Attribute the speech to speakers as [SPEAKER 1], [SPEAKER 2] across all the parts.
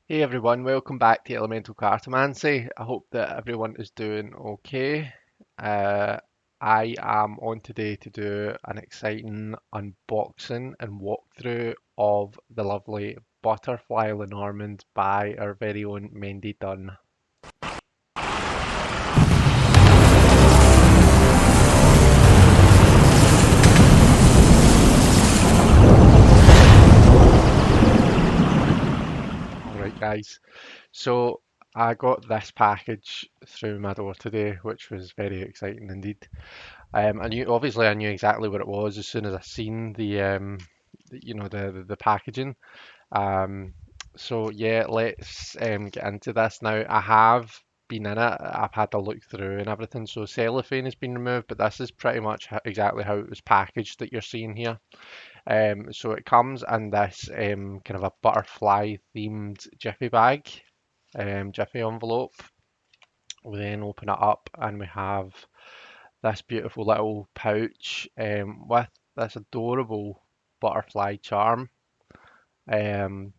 [SPEAKER 1] Hey everyone, welcome back to Elemental Cartomancy. I hope that everyone is doing okay. Uh, I am on today to do an exciting unboxing and walkthrough of the lovely Butterfly Lenormand by our very own Mendy Dunn. Alright guys, so I got this package through my door today, which was very exciting indeed. I knew exactly what it was as soon as I seen the packaging. Um, so yeah, let's get into this now. I have been in it. I've had a look through and everything. So cellophane has been removed, but this is pretty much exactly how it was packaged that you're seeing here. So it comes in this kind of a butterfly themed jiffy bag, jiffy envelope. We then open it up and we have this beautiful little pouch with this adorable butterfly charm. Um,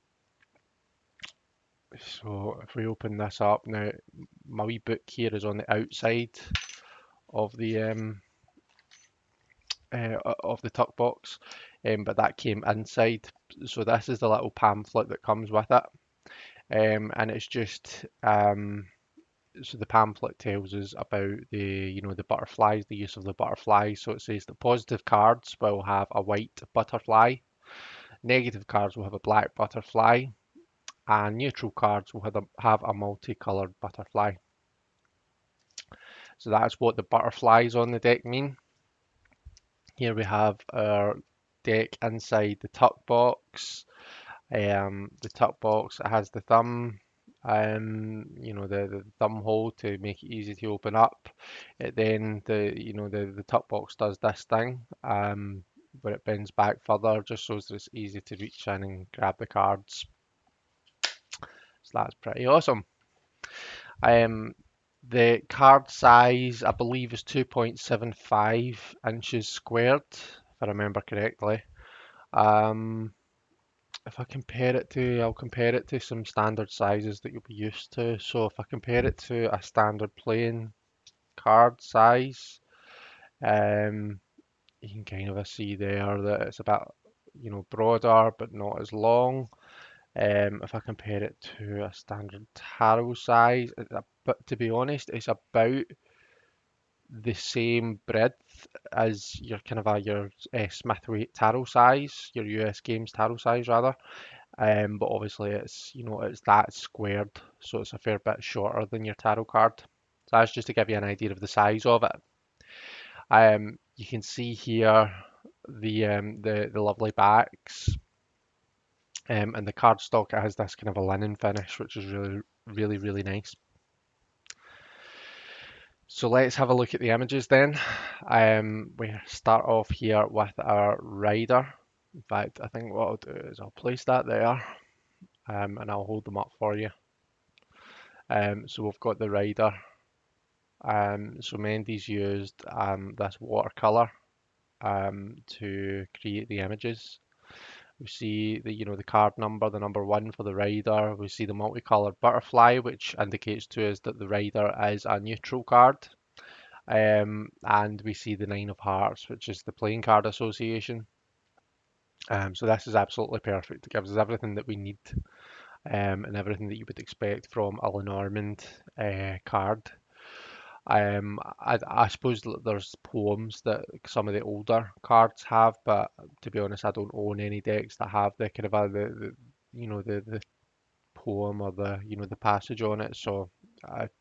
[SPEAKER 1] so if we open this up now, my wee book here is on the outside of the tuck box, but that came inside. So this is the little pamphlet that comes with it, and it's just so the pamphlet tells us about the butterflies, the use of the butterflies. So it says that positive cards will have a white butterfly, negative cards will have a black butterfly, and neutral cards will have a multicolored butterfly. So that's what the butterflies on the deck mean. Here we have our deck inside the tuck box. The tuck box has the thumb, the thumb hole to make it easy to open up. It then the tuck box does this thing, where it bends back further just so that it's easy to reach in and grab the cards. So that's pretty awesome. Um, the card size, I believe, is 2.75 inches squared, if I remember correctly. Um, if I compare it to, I'll compare it to some standard sizes that you'll be used to. So if I compare it to a standard playing card size, um, you can kind of see there that it's about, broader but not as long. If I compare it to a standard tarot size, but to be honest, it's about the same breadth as your kind of your Smith-Waite tarot size, your US Games tarot size rather. But obviously it's that squared, so it's a fair bit shorter than your tarot card. So that's just to give you an idea of the size of it. You can see here the lovely backs. And the cardstock, it has this kind of a linen finish, which is really, really, really nice. So let's have a look at the images then. We start off here with our rider. In fact, I think what I'll do is I'll place that there, and I'll hold them up for you. So we've got the rider. So Mendy's used this watercolor to create the images. We see the card number, the number one for the rider. We see the multicolored butterfly, which indicates to us that the rider is a neutral card. And we see the nine of hearts, which is the playing card association. So this is absolutely perfect. It gives us everything that we need, and everything that you would expect from a Lenormand card. I suppose that there's poems that some of the older cards have, but to be honest, I don't own any decks that have the kind of the poem or the passage on it, so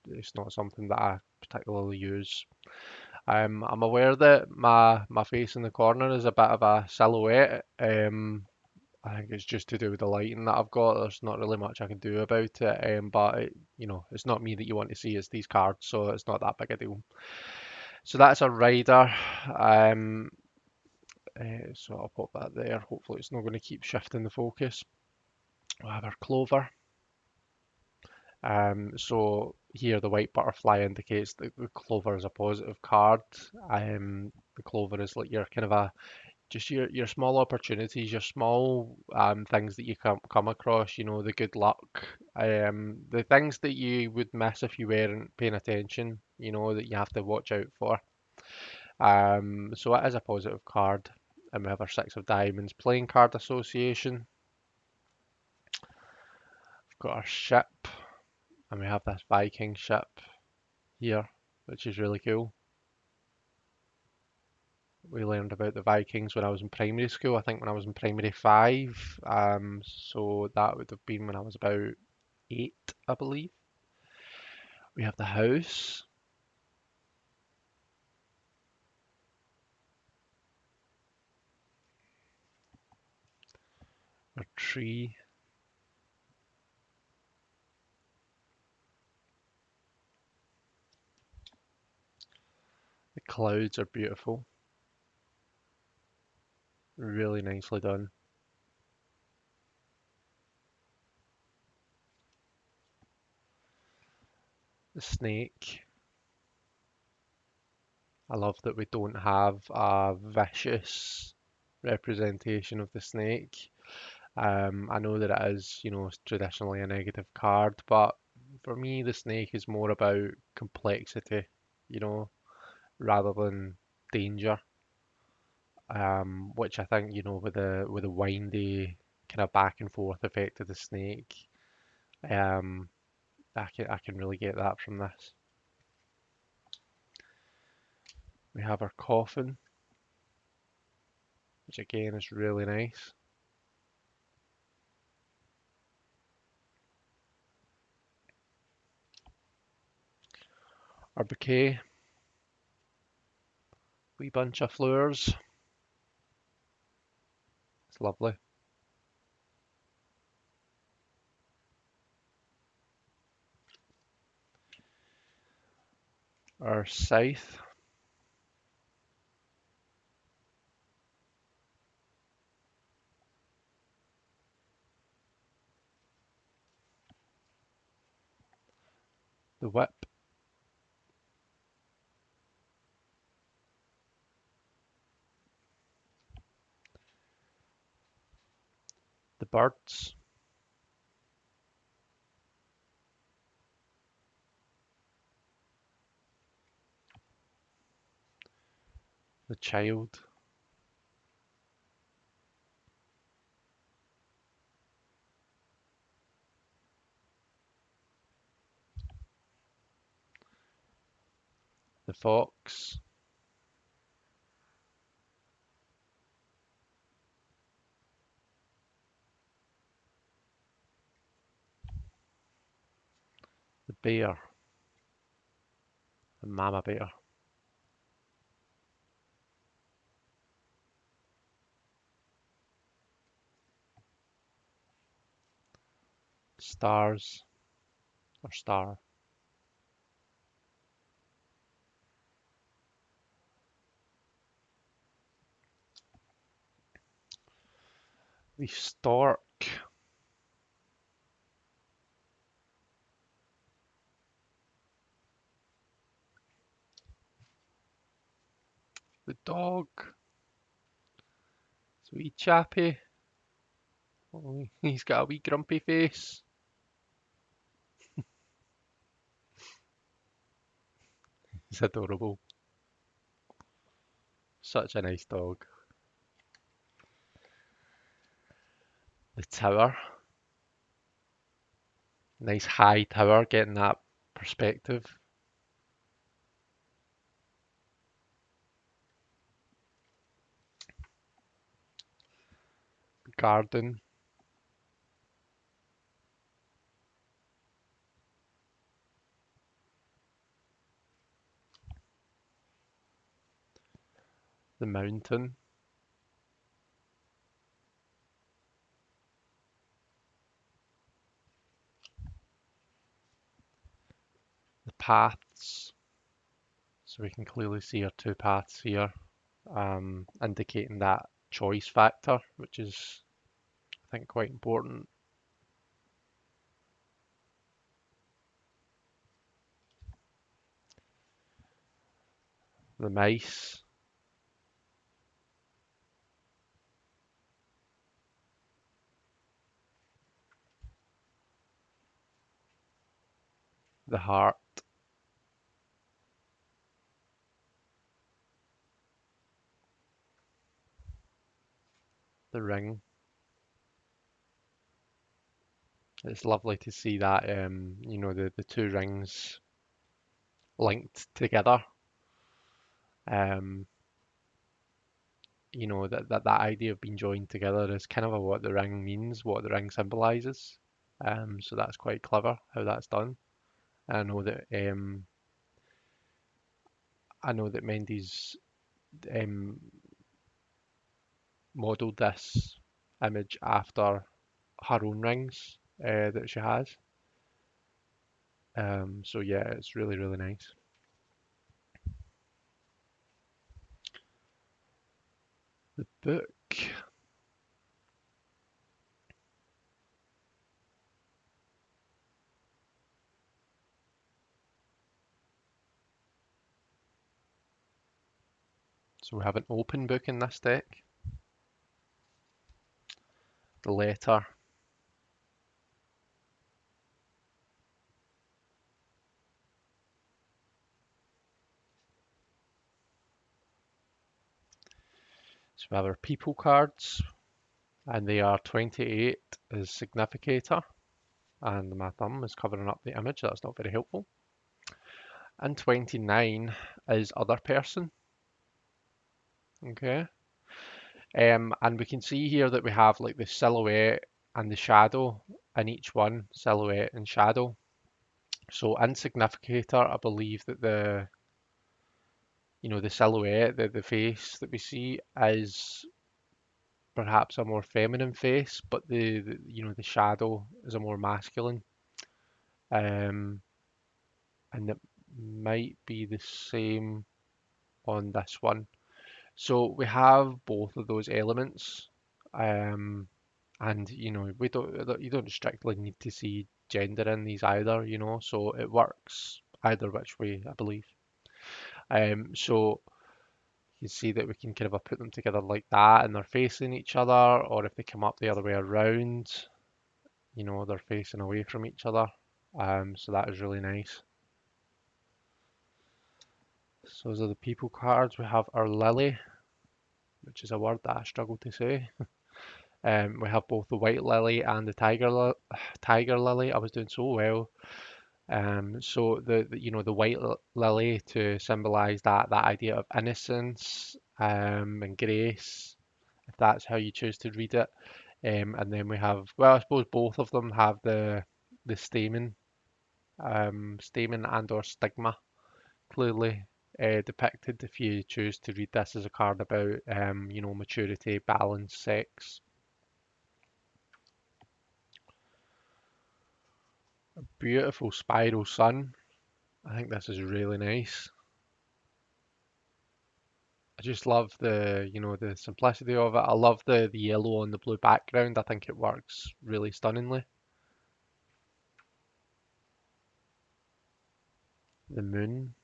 [SPEAKER 1] it's not something that I particularly use. I'm aware that my face in the corner is a bit of a silhouette. I think it's just to do with the lighting that I've got. There's not really much I can do about it. But it's not me that you want to see. It's these cards, so it's not that big a deal. So that's a rider. Um, so I'll put that there. Hopefully, it's not going to keep shifting the focus. We'll have our clover. So here the white butterfly indicates that the clover is a positive card. The clover is like your kind of just your small opportunities, your small things that you come across, the good luck, the things that you would miss if you weren't paying attention, that you have to watch out for. So it is a positive card. And we have our Six of Diamonds playing card association. We've got our ship, and we have this Viking ship here, which is really cool. We learned about the Vikings when I was in primary school, I think when I was in primary five. So that would have been when I was about 8, I believe. We have the house, our tree, the clouds are beautiful, really nicely done. The snake, I love that we don't have a vicious representation of the snake. I know that it is, traditionally a negative card, but for me, the snake is more about complexity, you know, rather than danger. Which I think, with the windy kind of back and forth effect of the snake, um, I can really get that from this. We have our coffin, which again is really nice. Our bouquet, wee bunch of flowers. It's lovely. Our scythe, the whip, the birds, the child, the fox, the bear, the mama bear, stars or star, the stork, the dog, sweet chappy. Oh, he's got a wee grumpy face. He's adorable. Such a nice dog. The tower, nice high tower, getting that perspective. The garden, the mountain, the paths. So we can clearly see our two paths here, indicating that choice factor, which is, I think, quite important. The mice, the heart, the ring. It's lovely to see that, the two rings linked together. Um, that idea of being joined together is kind of what the ring means, what the ring symbolizes. So that's quite clever how that's done. I know that Mendy's um, modelled this image after her own rings that she has. So yeah, it's really, really nice. The book. So we have an open book in this deck. The letter. So we have our people cards, and they are 28 is significator, and my thumb is covering up the image. That's not very helpful. And 29 is other person. Okay. And we can see here that we have like the silhouette and the shadow in each one, silhouette and shadow. So in significator, I believe that the silhouette, the face that we see is perhaps a more feminine face, but the shadow is a more masculine. Um, and it might be the same on this one. So we have both of those elements. Um, and you don't strictly need to see gender in these either, so it works either which way, I believe. So you see that we can kind of put them together like that and they're facing each other, or if they come up the other way around, they're facing away from each other. So that is really nice. So those are the people cards. We have our lily, which is a word that I struggle to say. We have both the white lily and the tiger lily. I was doing so well. So the white lily to symbolize that idea of innocence and grace, if that's how you choose to read it. And then we have, well, I suppose both of them have the stamen and or stigma clearly depicted if you choose to read this as a card about maturity, balance, sex. Beautiful spiral sun. I think this is really nice. I just love the simplicity of it. I love the yellow on the blue background. I think it works really stunningly. The moon.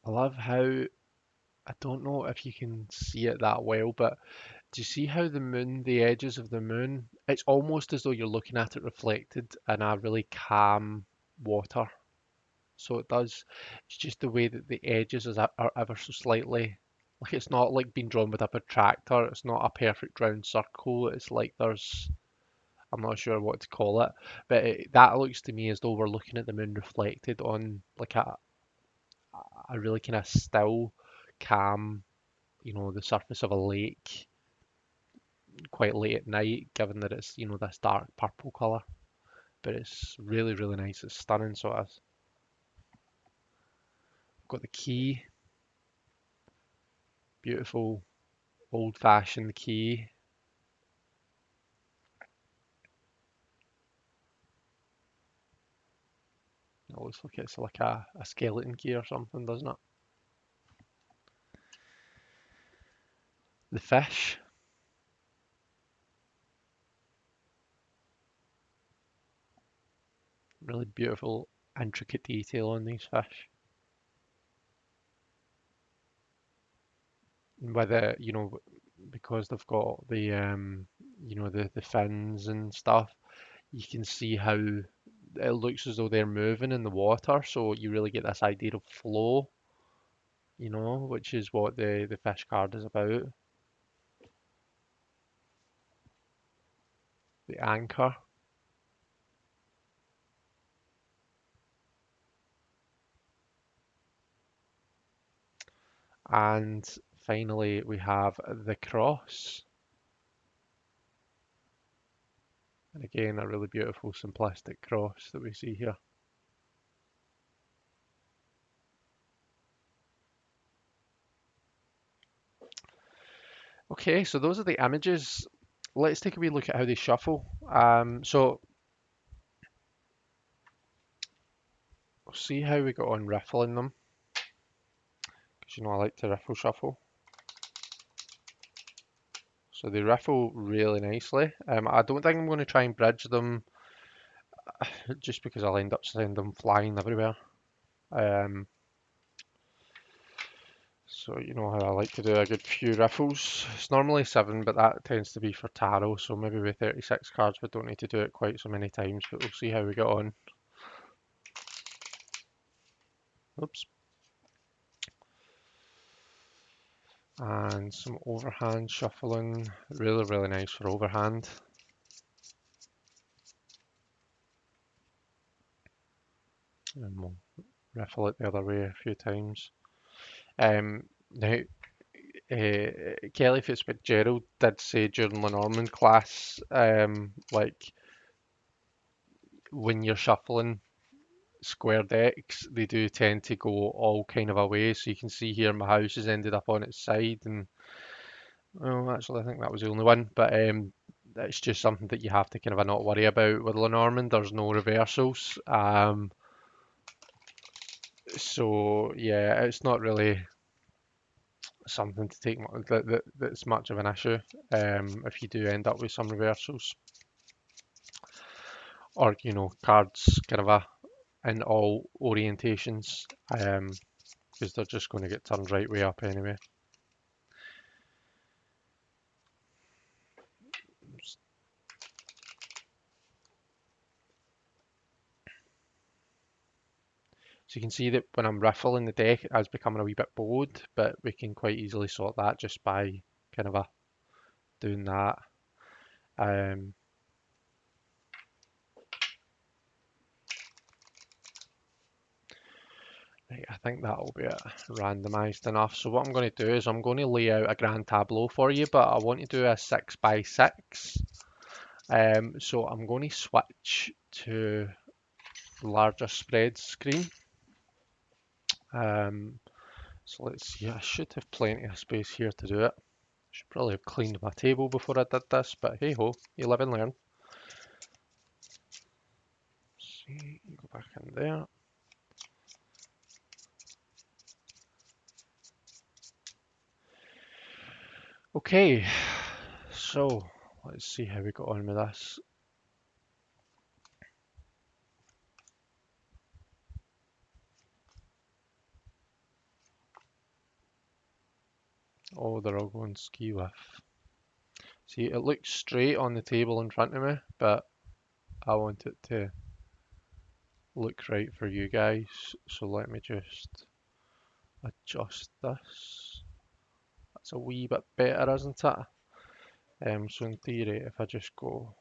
[SPEAKER 1] I love how, I don't know if you can see it that well, but do you see how the edges of the moon, it's almost as though you're looking at it reflected in a really calm water. So it does, it's just the way that the edges are ever so slightly, like it's not like being drawn with a protractor, it's not a perfect round circle, it's like I'm not sure what to call it, but that looks to me as though we're looking at the moon reflected on like a really kind of still, calm, the surface of a lake, quite late at night, given that it's, this dark purple color. But it's really, really nice. It's stunning. So I've got the key, beautiful old-fashioned key. It looks like it's like a skeleton key or something, doesn't it? The fish, really beautiful, intricate detail on these fish. Whether, because they've got the fins and stuff, you can see how it looks as though they're moving in the water, so you really get this idea of flow, which is what the fish card is about. The anchor. And finally, we have the cross. And again, a really beautiful, simplistic cross that we see here. Okay, so those are the images. Let's take a wee look at how they shuffle. So we'll see how we got on riffling them, because I like to riffle shuffle. So they riffle really nicely. I don't think I'm going to try and bridge them just because I'll end up sending them flying everywhere. So you know how I like to do a good few riffles. It's normally 7, but that tends to be for tarot, so maybe with 36 cards we don't need to do it quite so many times, but we'll see how we get on. Oops. And some overhand shuffling. Really, really nice for overhand. And we'll riffle it the other way a few times. Now, Kelly Fitzgerald did say during Lenormand class, like when you're shuffling square decks, they do tend to go all kind of away. So you can see here my house has ended up on its side, and well, actually I think that was the only one, but it's just something that you have to kind of not worry about with Lenormand. There's no reversals, so yeah, it's not really something to take that's much of an issue if you do end up with some reversals or cards kind of in all orientations, because they're just going to get turned right way up anyway. So you can see that when I'm riffling the deck, it has becoming a wee bit bold, but we can quite easily sort that just by kind of doing that. Um, right, I think that'll be it, randomised enough. So what I'm going to do is I'm going to lay out a grand tableau for you, but I want to do a 6x6. So I'm going to switch to the larger spread screen. So let's see, I should have plenty of space here to do it. Should probably have cleaned my table before I did this, but hey ho, you live and learn. See, go back in there. Okay, so let's see how we got on with this. Oh, they're all going ski with. See, it looks straight on the table in front of me, but I want it to look right for you guys. So let me just adjust this. That's a wee bit better, isn't it? So in theory, if I just go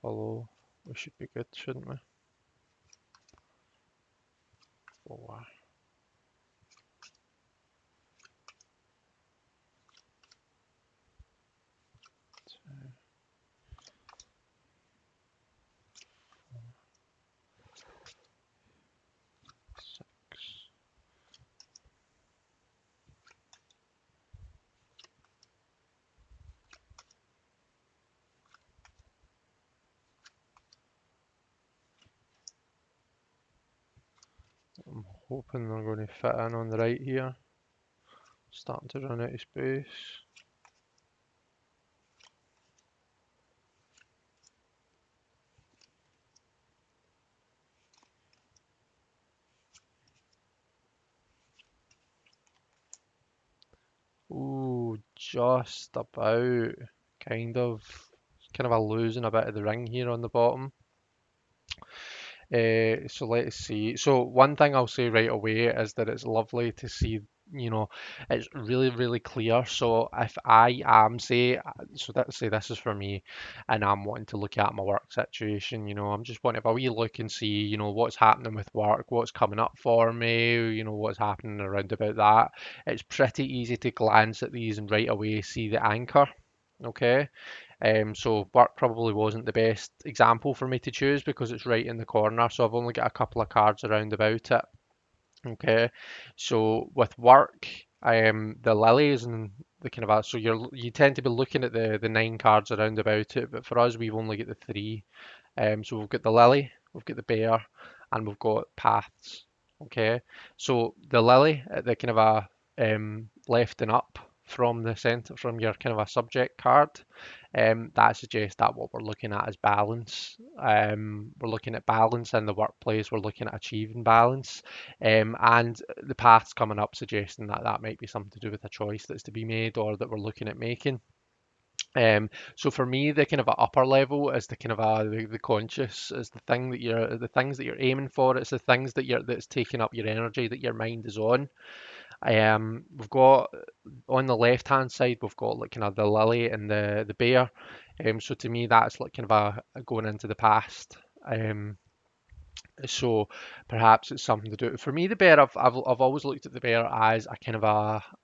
[SPEAKER 1] below, we should be good, shouldn't we? 4, 2, 6. I'm hoping they're going to fit in on the right here. Starting to run out of space. Ooh, just about. Kind of. Kind of a losing a bit of the ring here on the bottom. So let's see. So one thing I'll say right away is that it's lovely to see, you know, it's really, really clear. So if I am, so that say this is for me, and I'm wanting to look at my work situation, I'm just wanting to have a wee look and see, what's happening with work, what's coming up for me, what's happening around about that. It's pretty easy to glance at these and right away see the anchor. Okay. So work probably wasn't the best example for me to choose because it's right in the corner. So I've only got a couple of cards around about it. Okay. So with work, the lilies and the kind of so you tend to be looking at the nine cards around about it, but for us we've only got the three. So we've got the lily, we've got the bear, and we've got paths. Okay, so the lily at the kind of left and up from the center from your kind of a subject card, that suggests that what we're looking at is balance. We're looking at balance in the workplace. We're looking at achieving balance, and the paths coming up suggesting that that might be something to do with a choice that's to be made or that we're looking at making. So for me, the kind of a upper level is the kind of the conscious is the things that you're aiming for. It's the things that's taking up your energy that your mind is on. We've got on the left hand side we've got like kind of the lily and the bear. So to me that's like kind of a going into the past. So perhaps it's something to do. For me, the bear, I've always looked at the bear as a kind of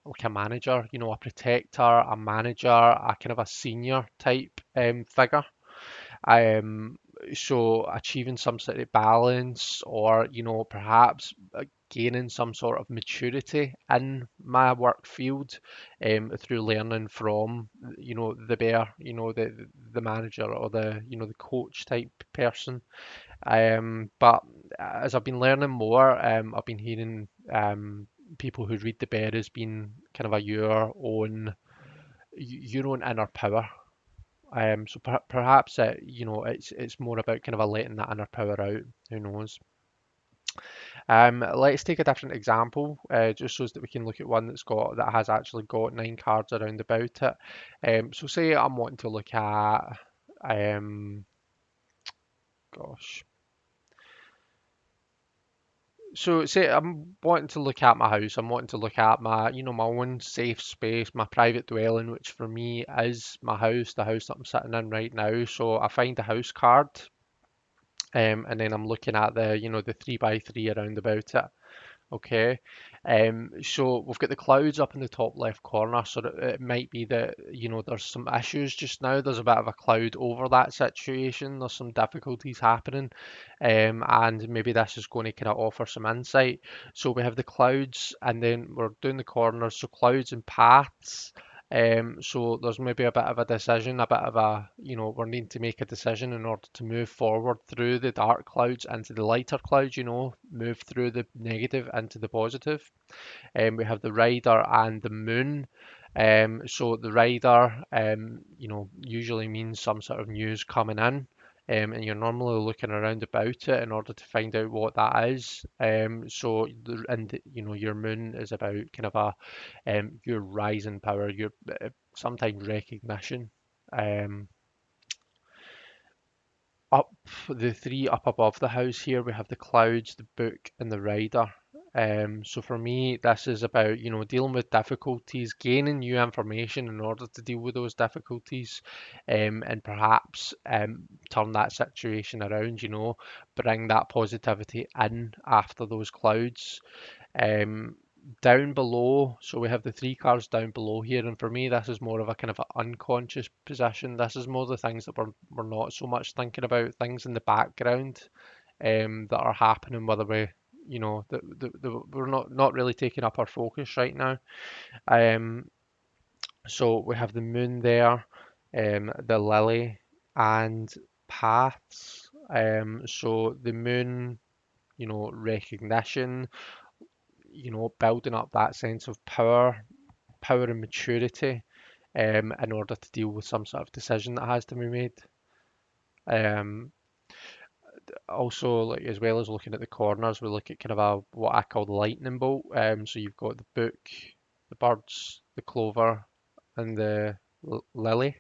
[SPEAKER 1] like a manager, a protector, a manager, a kind of a senior type figure. Um, so achieving some sort of balance, or perhaps gaining some sort of maturity in my work field, through learning from the bear, the manager or the coach type person. But as I've been learning more, I've been hearing people who read the bear as being kind of your own inner power. So perhaps it's more about kind of a letting that inner power out. Who knows? Let's take a different example, just so that we can look at one that has actually got nine cards around about it. So say I'm wanting to look at, gosh. So say I'm wanting to look at my house. I'm wanting to look at my own safe space, my private dwelling, which for me is my house, the house that I'm sitting in right now. So I find the house card, and then I'm looking at the 3 by 3 around about it. Okay, so we've got the clouds up in the top left corner, so that it might be that there's some issues just now. There's a bit of a cloud over that situation. There's some difficulties happening, and maybe this is going to kind of offer some insight. So we have the clouds, and then we're doing the corners, so clouds and paths. So there's maybe a bit of a decision, a bit of we're needing to make a decision in order to move forward through the dark clouds into the lighter clouds, move through the negative into the positive. We have the rider and the moon. So the rider, usually means some sort of news coming in. And you're normally looking around about it in order to find out what that is. Your moon is about kind of your rising power, your sometimes recognition. Um, Up the three up above the house here, we have the clouds, the book, and the rider. So for me, this is about, dealing with difficulties, gaining new information in order to deal with those difficulties, and perhaps turn that situation around, bring that positivity in after those clouds. Um, Down below, so we have the three cards down below here, and for me, this is more of a kind of an unconscious position. This is more the things that we're not so much thinking about, things in the background, that are happening, whether we're not really taking up our focus right now. Um, so we have the moon there, the lily, and paths. So the moon, recognition, building up that sense of power and maturity, in order to deal with some sort of decision that has to be made. Um, Also, like as well as looking at the corners, we look at kind of what I call the lightning bolt. So you've got the book, the birds, the clover, and the lily.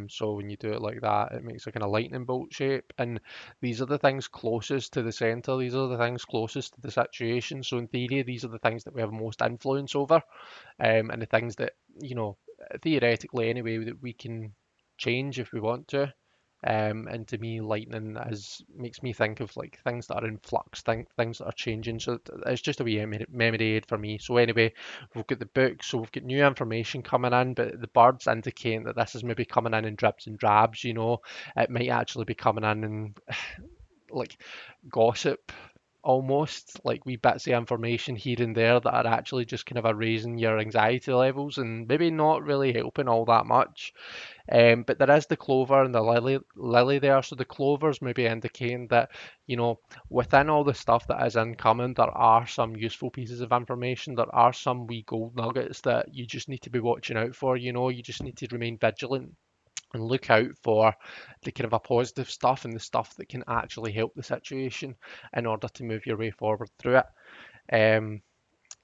[SPEAKER 1] So when you do it like that, it makes a kind of lightning bolt shape. And these are the things closest to the center. These are the things closest to the situation. So in theory, these are the things that we have most influence over, and the things that, theoretically anyway, that we can change if we want to. And to me, lightning is makes me think of like things that are in flux, things that are changing. So it's just a wee memory aid for me. So anyway, we've got the book, so we've got new information coming in, but the birds indicating that this is maybe coming in dribs and drabs. It might actually be coming in like gossip, almost like wee bits of information here and there that are actually just kind of raising your anxiety levels and maybe not really helping all that much. But there is the clover and the lily there. So the clovers maybe indicating that, within all the stuff that is incoming, there are some useful pieces of information. There are some wee gold nuggets that you just need to be watching out for. You just need to remain vigilant and look out for the kind of a positive stuff and the stuff that can actually help the situation in order to move your way forward through it. Um,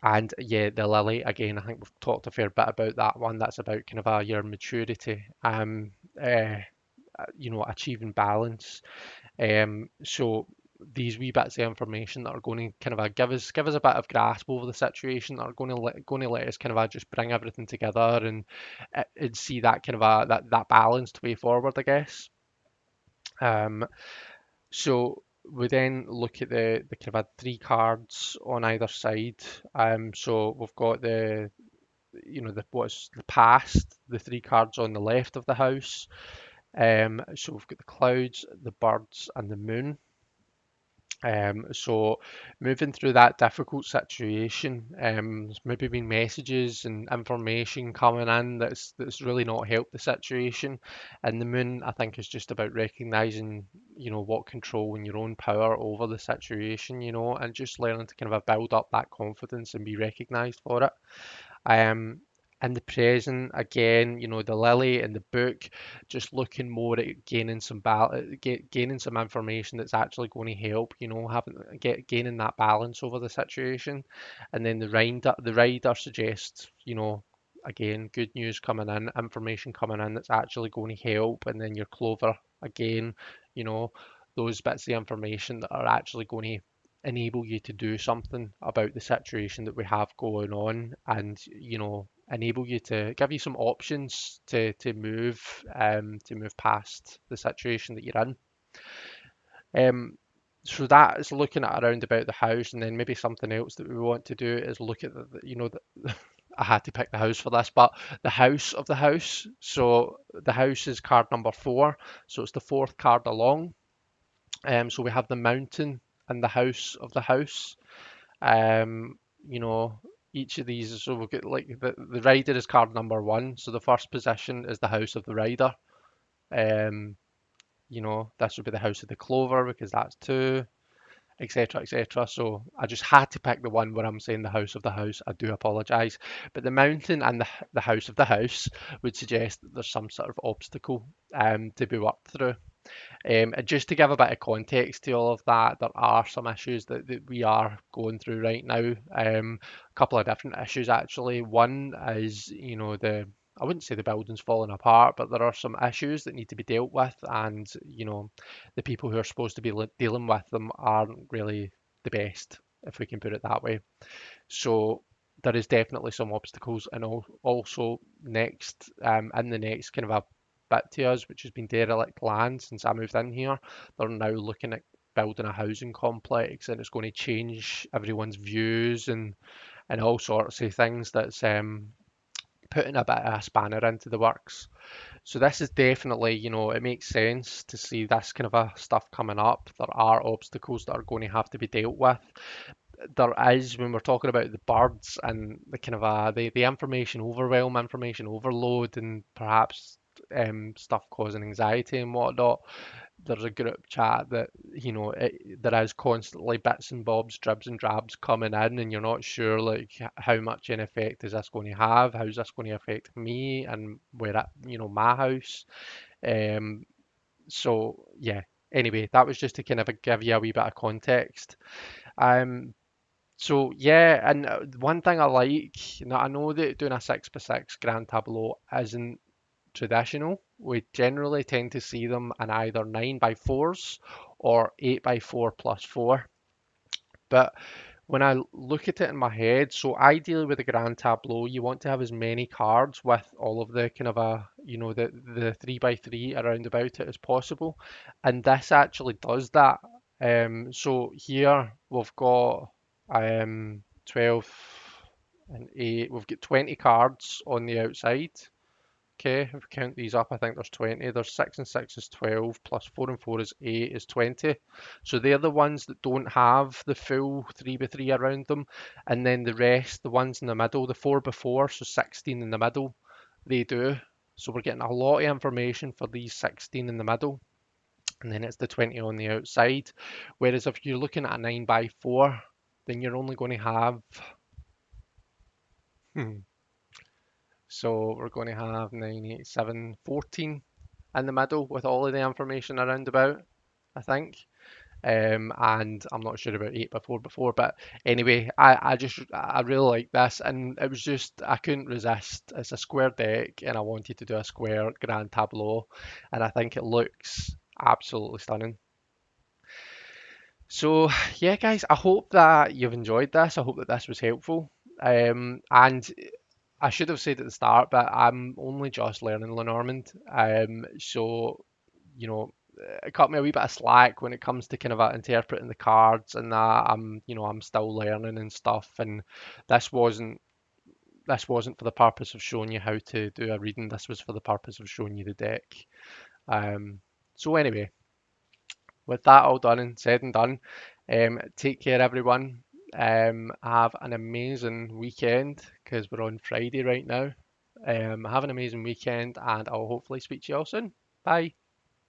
[SPEAKER 1] and yeah, the lily again, I think we've talked a fair bit about that one. That's about kind of your maturity, uh, achieving balance. So these wee bits of information that are going to kind of give us a bit of grasp over the situation, that are going to let us kind of just bring everything together and see that kind of that balanced way forward, I guess. Um, so we then look at the kind of three cards on either side. So we've got the what's the past, the three cards on the left of the house. So we've got the clouds, the birds, and the moon. So moving through that difficult situation, there's maybe been messages and information coming in that's really not helped the situation. And the moon, I think, is just about recognizing, what control and your own power over the situation, and just learning to kind of build up that confidence and be recognized for it. Um, in the present, again, the lily in the book, just looking more at gaining some information that's actually going to help, gaining that balance over the situation. And then the rider suggests, again, good news coming in, information coming in that's actually going to help. And then your clover, again, you know, those bits of information that are actually going to enable you to do something about the situation that we have going on, and enable you to give you some options to move past the situation that you're in. So that is looking at around about the house, and then maybe something else that we want to do is look at I had to pick the house for this, but the house of the house. So the house is card number 4, so it's the fourth card along. So we have the mountain and the house of the house. Um, you know, each of these, so we'll get like the rider is card number 1, so the first position is the house of the rider. Um, this would be the house of the clover because that's 2, etc., etc. So I just had to pick the one where I'm saying the house of the house. I do apologise, but the mountain and the house of the house would suggest that there's some sort of obstacle to be worked through. And just to give a bit of context to all of that, there are some issues that we are going through right now. A couple of different issues actually. One is, I wouldn't say the building's falling apart, but there are some issues that need to be dealt with, and the people who are supposed to be dealing with them aren't really the best, if we can put it that way. So there is definitely some obstacles, and also next in the next kind of a bit to us, which has been derelict land since I moved in here. They're now looking at building a housing complex, and it's going to change everyone's views and all sorts of things. That's putting a bit of a spanner into the works. So this is definitely, it makes sense to see this kind of a stuff coming up. There are obstacles that are going to have to be dealt with. There is, when we're talking about the birds and the kind of the information overwhelm, information overload, and perhaps stuff causing anxiety and whatnot. There's a group chat that there is constantly bits and bobs, dribs and drabs coming in, and you're not sure like how much in effect is this going to have, how's this going to affect me and where at my house. Um, so yeah. Anyway, that was just to kind of give you a wee bit of context. Um, so yeah, and one thing I like, now I know that doing a 6x6 grand tableau isn't traditional. we generally tend to see them in either 9 by 4s or 8 by 4 plus 4. But when I look at it in my head, so ideally with a grand tableau, you want to have as many cards with all of the kind of the 3 by 3 around about it as possible. And this actually does that. So here we've got 12 and 8, we've got 20 cards on the outside. Okay, if we count these up, I think there's 20. There's 6 and 6 is 12, plus 4 and 4 is 8 is 20. So they're the ones that don't have the full 3 by 3 around them. And then the rest, the ones in the middle, the 4 by 4, so 16 in the middle, they do. So we're getting a lot of information for these 16 in the middle. And then it's the 20 on the outside. Whereas if you're looking at a 9 by 4, then you're only going to have so we're going to have 9, 8, 7, 14 in the middle with all of the information around about, I think. And I'm not sure about 8 before, but anyway, I really like this, and it was just I couldn't resist. It's a square deck, and I wanted to do a square grand tableau, and I think it looks absolutely stunning. So yeah, guys, I hope that you've enjoyed this. I hope that this was helpful. And I should have said at the start, but I'm only just learning Lenormand. So you know, it cut me a wee bit of slack when it comes to kind of interpreting the cards and that. I'm still learning and stuff, and this wasn't this wasn't for the purpose of showing you how to do a reading. This was for the purpose of showing you the deck. So anyway, with that all done and said and done, take care, everyone. Have an amazing weekend because we're on Friday right now. Have an amazing weekend, and I'll hopefully speak to you all soon. Bye.